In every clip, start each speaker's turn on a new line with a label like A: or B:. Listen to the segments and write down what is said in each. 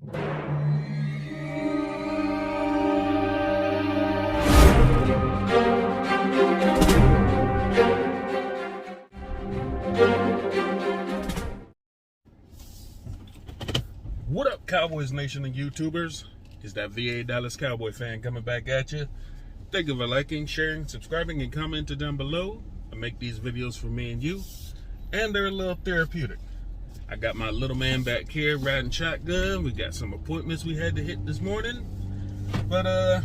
A: What up, Cowboys Nation and YouTubers? It's that VA Dallas Cowboy fan coming back at you. Thank you for liking, sharing, subscribing, and commenting down below. I make these videos for me and you, and they're a little therapeutic. I got my little man back here riding shotgun. We got some appointments we had to hit this morning. But,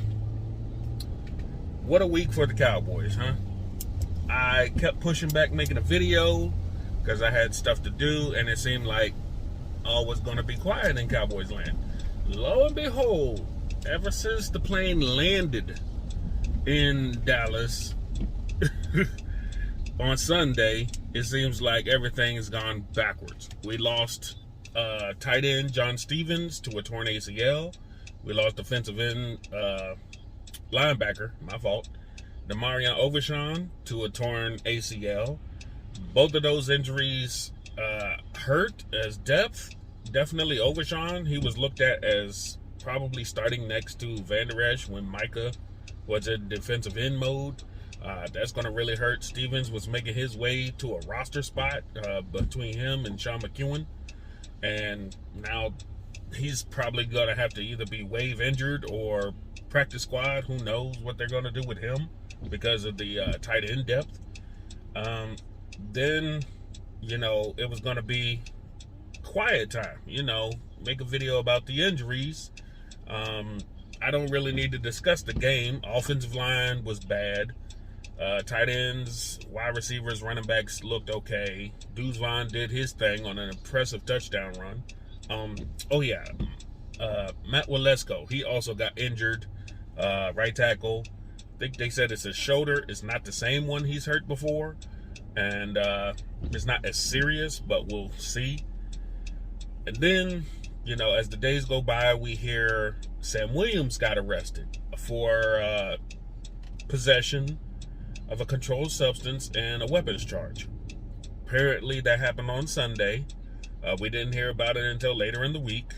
A: what a week for the Cowboys, huh? I kept pushing back making a video because I had stuff to do, and it seemed like all was going to be quiet in Cowboys land. Lo and behold, ever since the plane landed in Dallas on Sunday, it seems like everything has gone backwards. We lost tight end John Stevens to a torn ACL. We lost defensive end linebacker, my fault, Demarion Overshown to a torn ACL. Both of those injuries hurt as depth. Definitely Overshawn. He was looked at as probably starting next to Van Der Esch when Micah was in defensive end mode. That's going to really hurt. Stevens was making his way to a roster spot between him and Sean McEwen. And now he's probably going to have to either be waive injured or practice squad. Who knows what they're going to do with him because of the tight end depth. Then, you know, it was going to be quiet time, you know, make a video about the injuries. I don't really need to discuss the game. Offensive line was bad. Tight ends, wide receivers, running backs looked okay. Duzvan did his thing on an impressive touchdown run. Matt Walesko, he also got injured. Right tackle. I think they said it's his shoulder. It's not the same one he's hurt before. And it's not as serious, but we'll see. And then, you know, as the days go by, we hear Sam Williams got arrested for possession of a controlled substance and a weapons charge. Apparently, that happened on Sunday. We didn't hear about it until later in the week.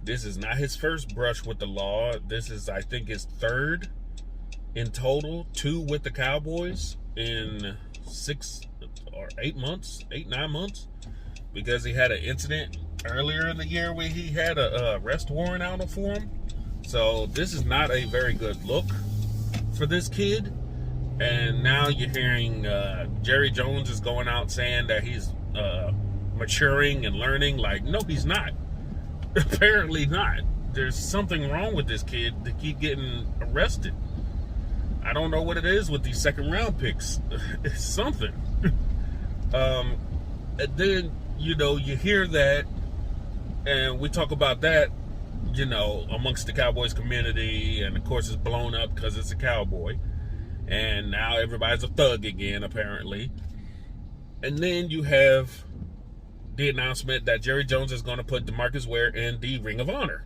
A: This is not his first brush with the law. This is, I think, his third in total, 2 with the Cowboys in 6 or 8 months, 8-9 months, because he had an incident earlier in the year where he had a arrest warrant out for him. So this is not a very good look for this kid. And now you're hearing Jerry Jones is going out saying that he's maturing and learning. Like, no, he's not. Apparently not. There's something wrong with this kid to keep getting arrested. I don't know what it is with these second round picks. It's something. And then, you know, you hear that, and we talk about that, you know, amongst the Cowboys community, and of course it's blown up because it's a Cowboy, and now everybody's a thug again, apparently. And then you have the announcement that Jerry Jones is going to put DeMarcus Ware in the Ring of Honor.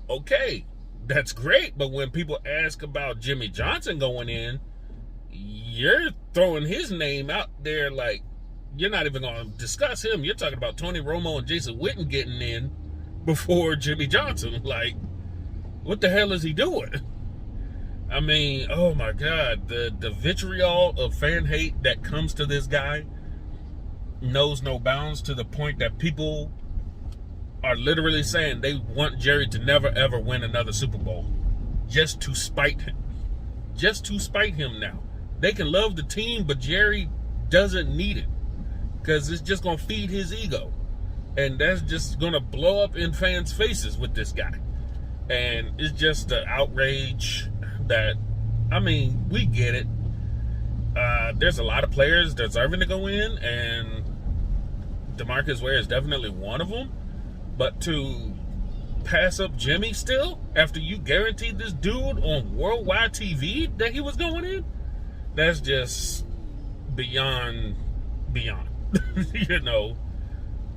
A: Okay, that's great, but when people ask about Jimmy Johnson going in, you're throwing his name out there like you're not even going to discuss him. You're talking about Tony Romo and Jason Witten getting in before Jimmy Johnson. Like, what the hell is he doing? I mean, oh my God, the vitriol of fan hate that comes to this guy knows no bounds, to the point that people are literally saying they want Jerry to never ever win another Super Bowl just to spite him. Just to spite him now. They can love the team, but Jerry doesn't need it because it's just going to feed his ego. And that's just going to blow up in fans' faces with this guy. And it's just the outrage that, I mean, we get it. There's a lot of players deserving to go in, and DeMarcus Ware is definitely one of them. But to pass up Jimmy still, after you guaranteed this dude on worldwide TV that he was going in, that's just beyond. You know,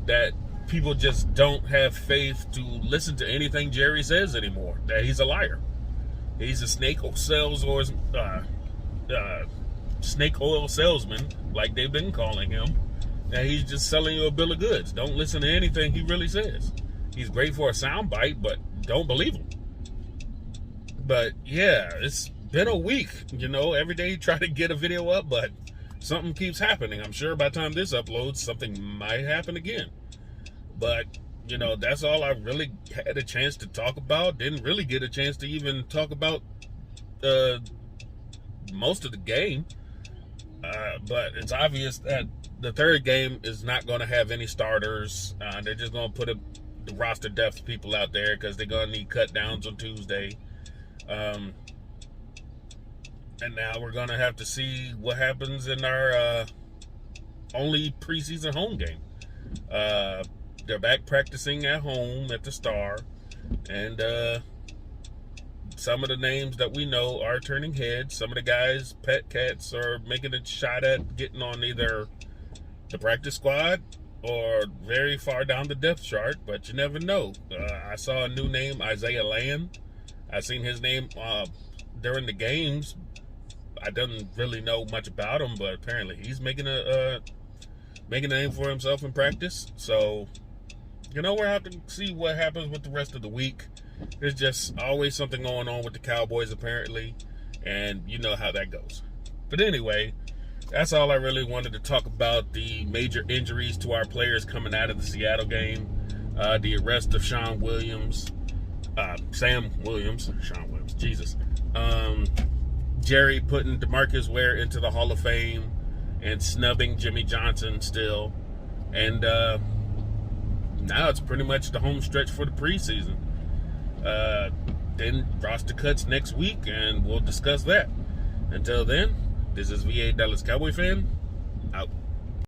A: that people just don't have faith to listen to anything Jerry says anymore. That he's a liar. He's a snake oil salesman, like they've been calling him. That he's just selling you a bill of goods. Don't listen to anything he really says. He's great for a soundbite, but don't believe him. But yeah, it's been a week. Every day you try to get a video up, but something keeps happening. I'm sure by the time this uploads, something might happen again. But, that's all I really had a chance to talk about. Didn't really get a chance to even talk about most of the game. But it's obvious that the third game is not going to have any starters. They're just going to put the roster depth people out there because they're going to need cut downs on Tuesday. And now we're going to have to see what happens in our only preseason home game. They're back practicing at home at the Star. And some of the names that we know are turning heads. Some of the guys, pet cats, are making a shot at getting on either the practice squad or very far down the depth chart, but you never know. I saw a new name, Isaiah Land. I seen his name during the games. I didn't really know much about him, but apparently he's making a name for himself in practice. So, we'll have to see what happens with the rest of the week. There's just always something going on with the Cowboys, apparently, and you know how that goes. But anyway, that's all I really wanted to talk about, the major injuries to our players coming out of the Seattle game, the arrest of Sam Williams, Jesus. Jerry putting DeMarcus Ware into the Hall of Fame and snubbing Jimmy Johnson still. And now it's pretty much the home stretch for the preseason. Then roster cuts next week, and we'll discuss that. Until then, this is VA Dallas Cowboy fan, out.